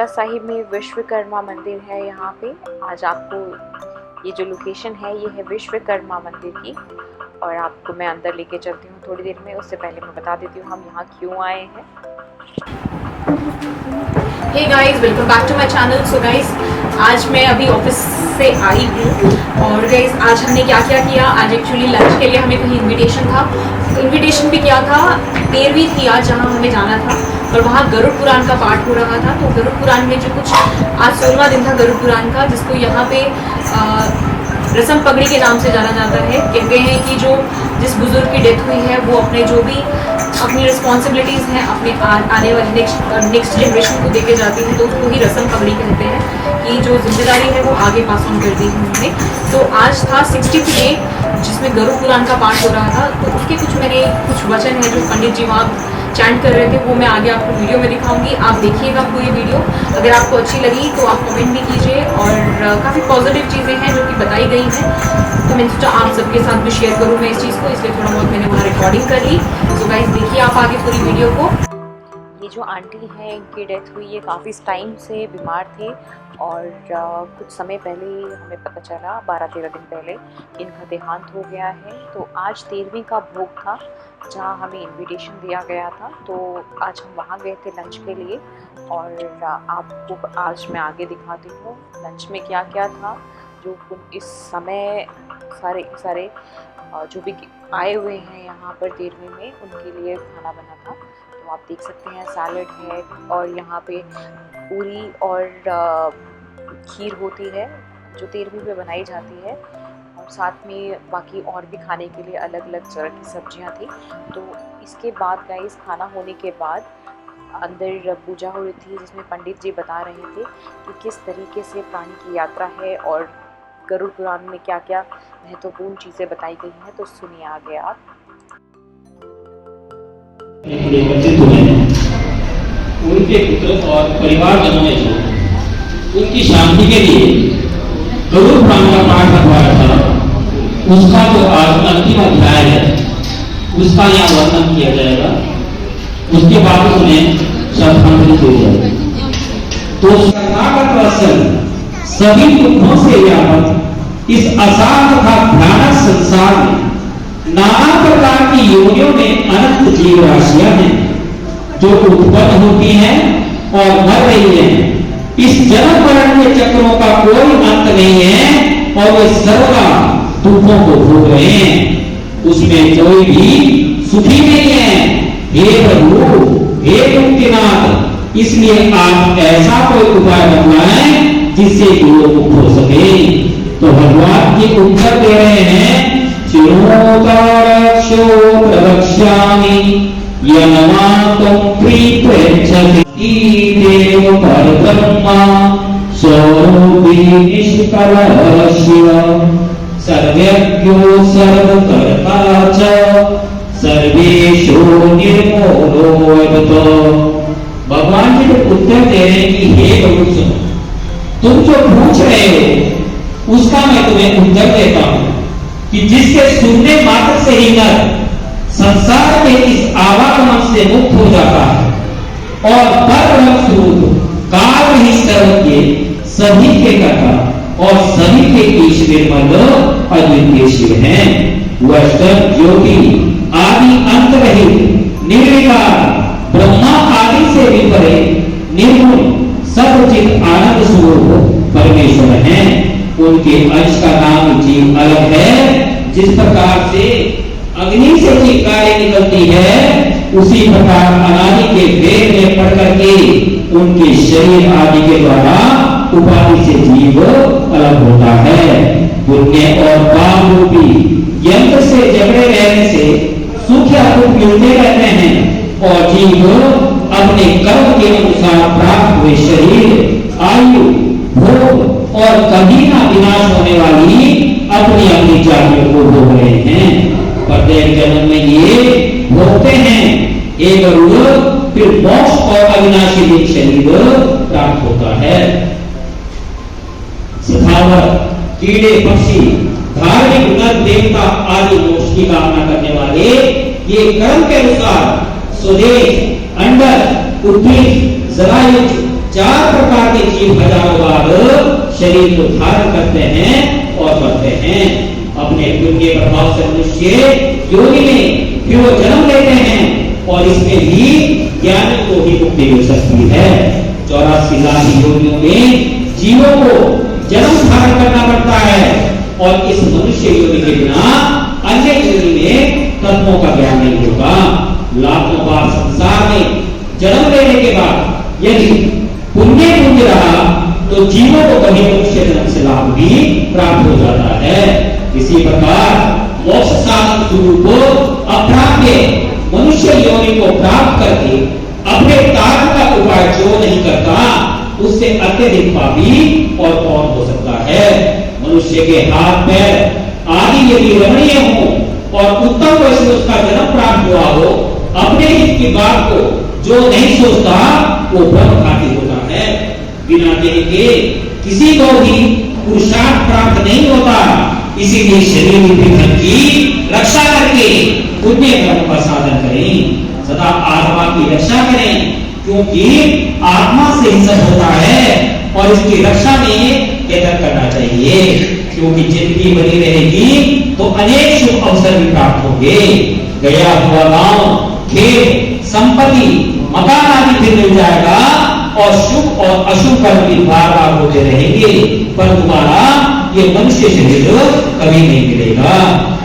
साहिब में विश्वकर्मा मंदिर है। यहाँ पे आज आपको ये जो लोकेशन है ये है विश्वकर्मा मंदिर की, और आपको मैं अंदर लेके चलती हूँ थोड़ी देर में। उससे पहले मैं बता देती हूँ हम यहाँ क्यों आए हैं। Hey guys, welcome back to my channel. So guys, आज मैं अभी ऑफिस से आई हूँ और गाइस आज हमने क्या क्या किया। आज एक्चुअली लंच के लिए हमें कहीं इनविटेशन था। इनविटेशन भी क्या था, 13वीं थी आज जहाँ हमें जाना था, और वहाँ गरुड़ पुराण का पाठ हो रहा था। तो गरुड़ पुराण में जो कुछ आज 16वां दिन था गरुड़ पुराण का, जिसको यहाँ पे रसम पगड़ी के नाम से जाना जाता है। कहते हैं कि जो जिस बुजुर्ग की डेथ हुई है वो अपने जो भी अपनी रिस्पॉन्सिबिलिटीज़ हैं अपने आने वाली नेक्स्ट जनरेशन को देके जाती है, तो उसको ही रसम पगड़ी कहते हैं कि जो जिम्मेदारी है वो आगे पास ऑन कर दी है उन्होंने। तो आज था 60th डे जिसमें गरुड़ पुराण का पाठ हो रहा था। तो उसके कुछ वचन है जो पंडित जी वहाँ चैंट कर रहे थे, वो मैं आगे आपको वीडियो में दिखाऊंगी। आप देखिएगा पूरी वीडियो। अगर आपको अच्छी लगी तो आप कमेंट भी कीजिए, और काफ़ी पॉजिटिव चीज़ें हैं जो कि बताई गई हैं, तो मैंने सोचा आप सबके साथ भी शेयर करूँ मैं इस चीज़ को, इसलिए थोड़ा बहुत मैंने वहाँ रिकॉर्डिंग कर ली। सो गाइस देखिए आप आगे पूरी वीडियो को। ये जो आंटी हैं इनकी डेथ हुई, ये काफ़ी टाइम से बीमार थे, और कुछ समय पहले ही हमें पता चला 12-13 दिन पहले इनका देहांत हो गया है। तो आज 13वीं का भोग था जहाँ हमें इनविटेशन दिया गया था, तो आज हम वहाँ गए थे लंच के लिए, और आपको आज मैं आगे दिखाती हूँ लंच में क्या क्या था। जो इस समय सारे जो भी आए हुए हैं यहाँ पर 13वीं में उनके लिए खाना बना था। तो आप देख सकते हैं सैलड है, और यहाँ पे पूरी और खीर होती है जो 13वीं में बनाई जाती है, और साथ में बाकी और भी खाने के लिए अलग अलग तरह की सब्जियां थी। तो इसके बाद गाइस खाना होने के बाद अंदर पूजा हो रही थी, जिसमें पंडित जी बता रहे थे कि किस तरीके से प्राणी की यात्रा है और गरुड़ पुराण में क्या क्या महत्वपूर्ण चीज़ें बताई गई हैं। तो सुनिए आगे आप। उनके पुत्र और परिवारजनों ने जो उनकी शांति के लिए गरुड़ पुराण का पाठ रखवाया था, उसका जो आज अंतिम अध्याय है उसका यहाँ वर्णन किया जाएगा। उसके बाद उसमें श्रद्धांजलि दी जाएगी। तो शरणागत वत्सल सभी दुखों से व्यापक इस असार तथा भयानक संसार में नाना प्रकार की योनियों में अनंत जीव राशियां हैं जो उत्पन्न होती हैं और मर रही हैं। इस जन्म मरण के चक्रों का कोई अंत नहीं है, और वे सर्वदा दुखों को भोग रहे हैं। उसमें कोई भी सुखी नहीं है। हे प्रभु, हे मुक्तिनाथ, इसलिए आप ऐसा कोई उपाय बतलाएं जिससे कि वो मुक्त हो सके। तो भगवान जी उत्तर दे रहे हैं, चिरोतारक्षो प्रवक्ष्यामि यन्मातुं प्रीत्यच्छति देव परब्रह्मा स्वरूपी निष्कलः शिव सर्वज्ञो सर्वकर्ता च सर्वेषु निर्मोलो अद्वैतो। भगवान जी को उत्तर दे रहे हैं कि हे प्रभु, तुम जो पूछ रहे हो उसका मैं तुम्हें उत्तर देता हूं कि जिसके सुनने मात्र से ही नर संसार के इस आवागमन से मुक्त हो जाता है, और परम स्वरूप काल ही सर्वज्ञ सभी के कर्ता और सभी के ईश्वर निर्मल अद्वितीय शिव हैं। वह ज्योति आदि अंत रहित निर्विकार ब्रह्मा आदि से भी परे निर्गुण सर्वचित आनंद स्वरूप परमेश्वर हैं। उनके अंश का नाम जीव अलग है। जिस प्रकार से अग्नि से चिंगारी निकलती है, उसी प्रकार अनादि के वेद में पढ़ करके उनके शरीर आदि के द्वारा उपाधि से जीव अलग होता है। पुण्य और पाप रूपी यंत्र से जकड़े रहने से सुख या दुख मिलते रहते हैं, और जीव अपने कर्म के अनुसार प्राप्त हुए शरीर, आयु, भोग और कभी ना विनाश होने वाली अपनी अपनी जातियों को भोग रहे हैं। प्रत्येक जन्म में ये भोगते हैं। एक रूप फिर मोक्ष और अविनाशी शरीर प्राप्त होता है। सखावत, कीड़े, पक्षी, धार्मिक नर देवता आदि मोक्ष की कामना करने वाले ये कर्म के अनुसार स्वदेश, अंडर, उद्भिद, जरायुज, 4 प्रकार के जीव हजारों बार शरीर को धारण करते हैं और बढ़ते हैं। अपने गुण के प्रभाव से मनुष्य योनि में फिर वो जन्म लेते हैं और इसमें भी ज्ञानी को भी मुक्ति मिल सकती है। 84 लाख योनियों में जीवों को जन्म धारण करना पड़ता है और इस मनुष्य योनि के बिना अन्य योनि में तत्वों का ज्ञान नहीं होगा। लाखों बार संसार में जन्म लेने के बाद यदि पुण्य रहा तो जीवों को कभी मनुष्य जन्म से लाभ भी प्राप्त हो जाता है। इसी प्रकार मोक्ष साधन स्वरूप अप्राप्य मनुष्य योनि को प्राप्त करके अपने तार्क का उपाय जो नहीं करता उससे अत्यधिक पापी और कौन हो सकता है। मनुष्य के हाथ पैर आदि यदि रमणीय हो और उत्तम वैसे उसका जन्म प्राप्त हुआ हो, अपने हित की बात को जो नहीं सोचता वो ब्रह्मघाती होता है। बिना देह के किसी को भी पुरुषार्थ प्राप्त नहीं होता। इसीलिए शरीर रूपी धन की रक्षा करके पुण्य कर्म का साधन करें, सदा आत्मा की रक्षा करें, क्योंकि आत्मा से ही सब होता है और इसकी रक्षा में यत्न करना चाहिए। क्योंकि जिंदगी बनी रहेगी तो अनेक शुभ अवसर भी प्राप्त होंगे। गया हुआ गांव, खेत, संपत्ति, मकान आदि भी मिल जाएगा और शुभ और अशुभ कर्म भी बार बार होते रहेंगे, पर दोबारा ये मनुष्य शरीर कभी नहीं मिलेगा।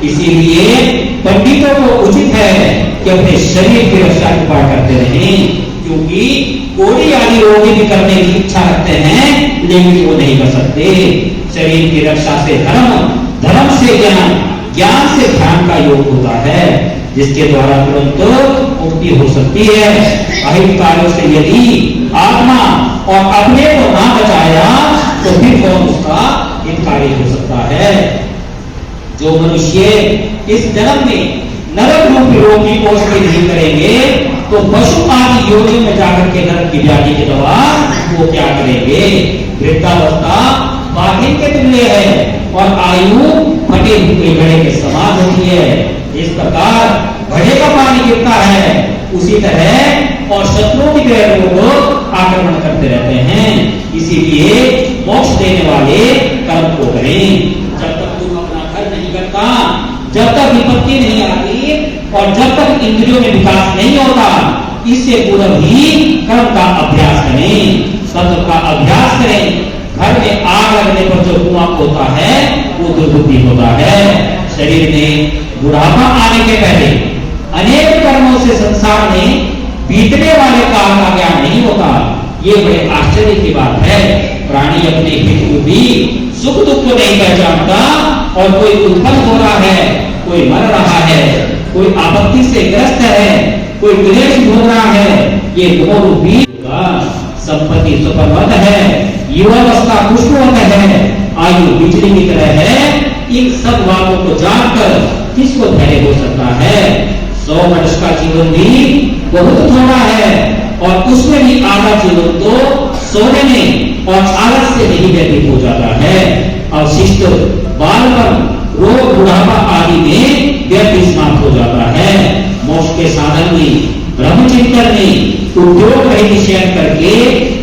इसीलिए पंडितों को उचित है कि अपने शरीर की रक्षा की उपाय करते रहें, क्योंकि कोड़ी आदि रोग भी करने की इच्छा रखते हैं लेकिन वो नहीं कर सकते। शरीर की रक्षा से धर्म, धर्म से ज्ञान, ज्ञान से ध्यान का योग होता है, जिसके द्वारा तुरंत मुक्ति हो सकती है। अहित कार्यों से यदि आत्मा और अपने को ना बचाया तो फिर कौन उसका हितकारी हो सकता है। जो मनुष्य इस जन्म में नरक रूपी रोग की औषधि नहीं करेंगे तो पशु आदि योनियों में जाकर के नरक की व्याधि की दवा वो क्या करेंगे। वृद्धावस्था बाधिन के तुल्य है और आयु फटे हुए घड़े के समान होती है। इस प्रकार घड़े का पानी गिरता है उसी तरह और शत्रुओं की तरह लोग आक्रमण करते रहते हैं। इसीलिए मोक्ष देने वाले कर्म को करें। जब तक तुम अपना घर नहीं करता, जब तक विपत्ति नहीं आती और जब तक इंद्रियों में विकास नहीं होता, इससे पूर्व ही कर्म का अभ्यास करें, सत्य का अभ्यास करें। घर में आग लगने पर जो कुआं होता है वो दुर्बुद्धि होता है। शरीर में बुढ़ापा आने के पहले अनेक कर्मों से संसार में बीतने वाले काल का ज्ञान नहीं होता। ये बड़े आश्चर्य की बात है। प्राणी अपने हित को भी सुख दुख को नहीं पहचानता और कोई उत्पन्न हो रहा है, कोई मर रहा है, कोई आपत्ति से ग्रस्त है, कोई क्लेश भोग रहा है, ये दोनों रूपी संपत्ति सुपरवत है, युवावस्था पुष्पवत है, आयु बिजली की तरह है। इन सब बातों को जानकर किसको धैर्य हो सकता है। 100 वर्ष का जीवन भी बहुत थोड़ा है और उसमें भी आधा जीवन तो सोने में और आलस से नहीं व्यतीत हो जाता है। अवशिष्ट बालपन, रोग, बुढ़ापा आदि में व्यतीत समाप्त हो जाता है। मोक्ष के साधन में, ब्रह्मचिंतन में, उद्योग रहित शयन करके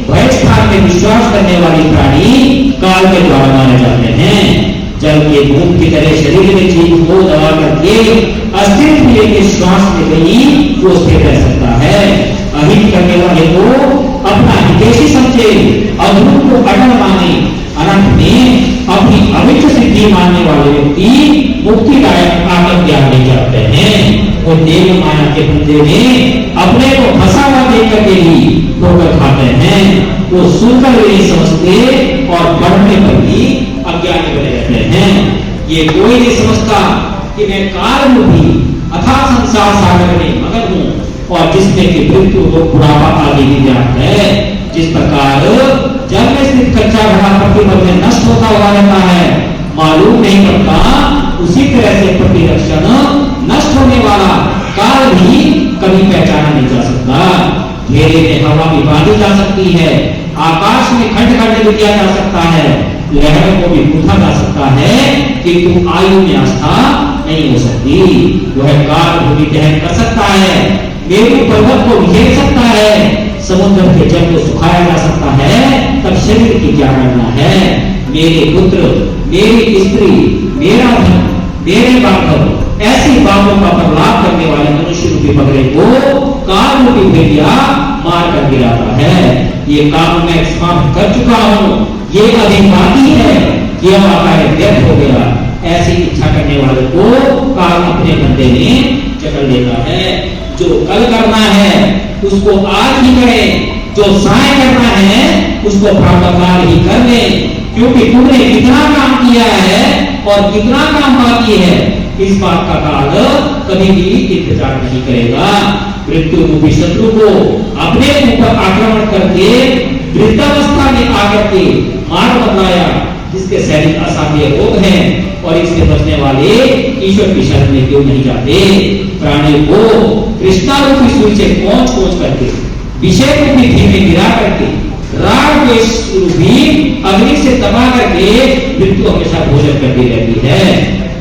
भयस्थान में विश्वास करने वाली प्राणी काल के द्वारा माने जाते हैं। जल के बूंद की तरह शरीर में जीव को दबा करके अस्तित्व लेके श्वास में गई वो स्थिर रह सकता है। अहित करने वाले को अपना हितैषी समझे, अधूर को अटल माने, अनंत में अपनी अविच्छ सिद्धि मानने वाले व्यक्ति मुक्तिदायक आनंद ज्ञान ले जाते हैं। वो देव माया के बंधे में अपने को फंसा हुआ देख करके ही ठोकर खाते हैं। वो सुनकर भी नहीं समझते और बढ़ने पर भी अज्ञानी बने रहते हैं। ये कोई नहीं समझता कि मैं काल रूपी अथाह संसार सागर में मगन हूं और जिसमें की मृत्यु को बुढ़ापा आदि भी ज्ञात है। जिस प्रकार जल में स्थित कच्चा घड़ा प्रतिपल में नष्ट होता हुआ रहता है, मालूम नहीं पड़ता, उसी तरह से प्रतिरक्षण नष्ट होने वाला काल भी कभी पहचाना नहीं जा सकता। घेरे में हवा भी बांधी जा सकती है, आकाश में खंड खंड भी किया जा सकता है, लहरों को भी पूछा जा सकता है, किंतु आयु में आस्था नहीं हो सकती। वह काल भूमि दहन कर सकता है, मेरु पर्वत को घेर सकता है, समुद्र के जल को सुखाया जा सकता है, तब शरीर की क्या करना है? मेरे पुत्र, मेरी स्त्री, मेरा धन, मेरे बांधव, ऐसी बातों का प्रलाप करने वाले मनुष्य रूपी बकरे को काल रूपी भेड़िया मार कर गिराता है। ये काम मैं समाप्त कर चुका हूं, ये अभी बाकी है, किया हुआ कार्य व्यर्थ हो गया। ऐसी इच्छा करने वाले को काल अपने बंदे में जकड़ लेता है। जो कल करना है उसको आज ही करें, जो साय करना है उसको प्रातःकाल ही कर ले, क्योंकि तुमने कितना काम किया है और कितना काम बाकी है, इस बात का काल कभी भी इंतजार नहीं करेगा। मृत्यु रूपी शत्रु को अपने ऊपर आक्रमण करके वृद्धावस्था में आकर के मार बदलाया, जिसके शारीरिक असाध्य रोग हैं, और इससे बचने वाले ईश्वर की शरण में क्यों नहीं जाते? प्राणी को कृष्णा रूपी सुई से पहुंच करके, विषय रूपी घी में गिरा करके, राग द्वेष रूपी अग्नि से दबा करके मृत्यु हमेशा भोजन करती रहती है।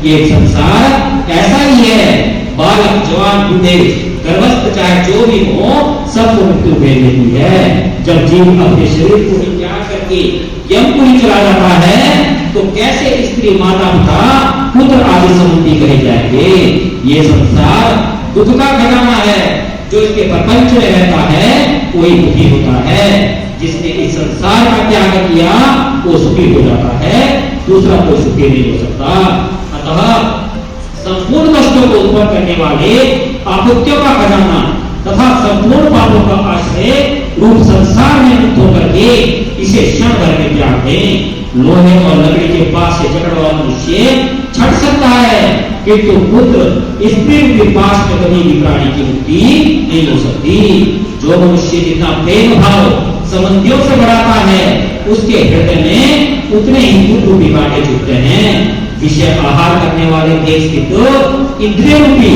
ये संसार ऐसा ही है, बालक, जवान, बूढ़े, गर्भस्थ, चाहे जो भी हो, सबको मृत्यु भेज देती है। जब जीव अपने शरीर को ही त्याग करके यम को ही चला जाता है, तो कैसे स्त्री, माता, पिता, पुत्र आदि संबंधी कहे जाएंगे? ये संसार दुख का खजाना है, जो इसके प्रपंच में रहता है कोई दुखी होता है। जिसने इस संसार का त्याग किया वो सुखी हो जाता है, दूसरा कोई सुखी नहीं हो सकता। अतः संपूर्ण कष्टों को उत्पन्न करने वाले आपत्तियों का खजाना तथा संपूर्ण पापों का आश्रय रूप संसार में मुक्त होकर के इसे क्षण भर में त्याग दें। लोहे और लकड़ी के पास से जकड़ा हुआ मनुष्य छट सकता है, किंतु पुत्र, स्त्री के पास में कभी भी प्राणी की मुक्ति नहीं हो सकती। जो मनुष्य जितना प्रेम भाव संबंधियों से बढ़ाता है, उसके हृदय में उतने ही दुख रूपी बातें जुटते हैं। विषय आहार करने वाले देश के तो इंद्रिय रूपी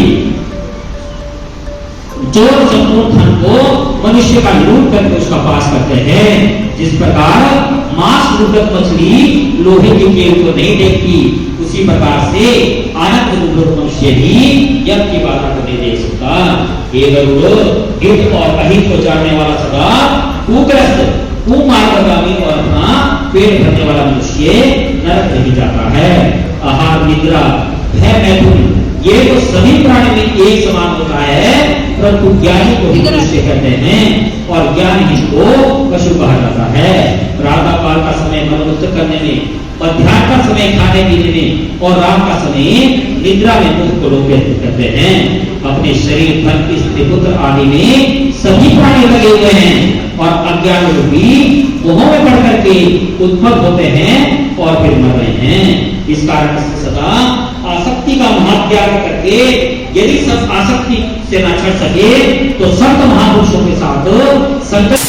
जो संपूर्ण धन को मनुष्य का लूट करके उसका पास करते हैं। जिस प्रकार मांस लूटक मछली लोहे की केल को नहीं देखती, उसी प्रकार से आनंद लूटक मनुष्य भी यम की बाधा को नहीं देख सकता। हे गरुड़, हित और अहित को जानने वाला सदा कुग्रस्त, कुमार्गगामी और अपना पेट भरने वाला मनुष्य नरक नहीं जाता है। आहार, निद्रा, भय, मैथुन, ये तो सभी प्राणी में एक समान होता है, परंतु ज्ञानी को ही मनुष्य कहते हैं और ज्ञानहीन को पशु कहा जाता है। प्रातः काल का समय मन मुक्त करने में, मध्याह्न का समय खाने पीने में और रात का समय निद्रा में मुक्त को लोग व्यतीत करते हैं। अपने शरीर, धन, स्त्री, पुत्र आदि में सभी प्राणी लगे हुए हैं और अज्ञान रूपी मोह में पड़ करके उत्पन्न होते हैं और फिर मर रहे हैं। इस कारण से सदा आसक्ति का महात्याग करके, यदि सब आसक्ति से न छड़ सके तो संत महापुरुषों के साथ संगत।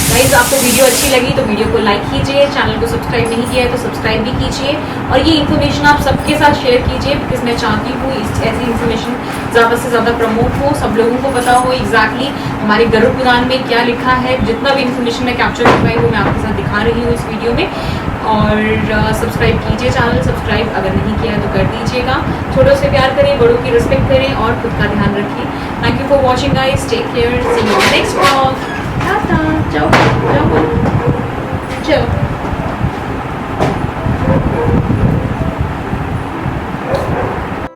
गाइस, आपको वीडियो अच्छी लगी तो वीडियो को लाइक कीजिए, चैनल को सब्सक्राइब नहीं किया है तो सब्सक्राइब भी कीजिए और ये इन्फॉर्मेशन आप सबके साथ शेयर कीजिए, बिकॉज मैं चाहती हूँ ऐसी इन्फॉर्मेशन ज़्यादा से ज़्यादा प्रमोट हो, सब लोगों को पता हो एग्जैक्टली हमारे गरुड़ पुराण में क्या लिखा है। जितना भी इन्फॉर्मेशन मैं कैप्चर कर पाई वो मैं आपके साथ दिखा रही हूँ इस वीडियो में। और सब्सक्राइब कीजिए, चैनल सब्सक्राइब अगर नहीं किया है तो कर दीजिएगा। छोटों से प्यार करें, बड़ों की रिस्पेक्ट करें और खुद का ध्यान रखिए। Thank you for watching guys, take care, see you next vlog. Tata, जाओ जाओ जाओ।